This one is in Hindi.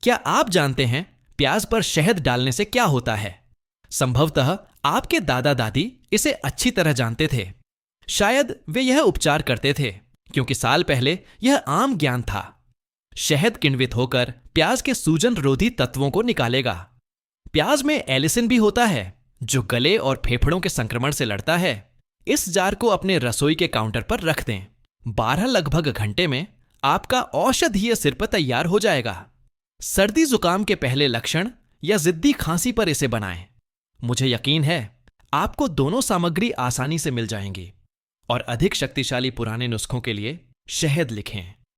क्या आप जानते हैं प्याज पर शहद डालने से क्या होता है? संभवतः आपके दादा दादी इसे अच्छी तरह जानते थे। शायद वे यह उपचार करते थे क्योंकि साल पहले यह आम ज्ञान था। शहद किण्वित होकर प्याज के सूजन रोधी तत्वों को निकालेगा। प्याज में एलिसिन भी होता है जो गले और फेफड़ों के संक्रमण से लड़ता है। इस जार को अपने रसोई के काउंटर पर रख दें। 12 लगभग घंटे में आपका औषधीय सिरप तैयार हो जाएगा। सर्दी जुकाम के पहले लक्षण या जिद्दी खांसी पर इसे बनाएं। मुझे यकीन है आपको दोनों सामग्री आसानी से मिल जाएंगी। और अधिक शक्तिशाली पुराने नुस्खों के लिए शहद लिखें।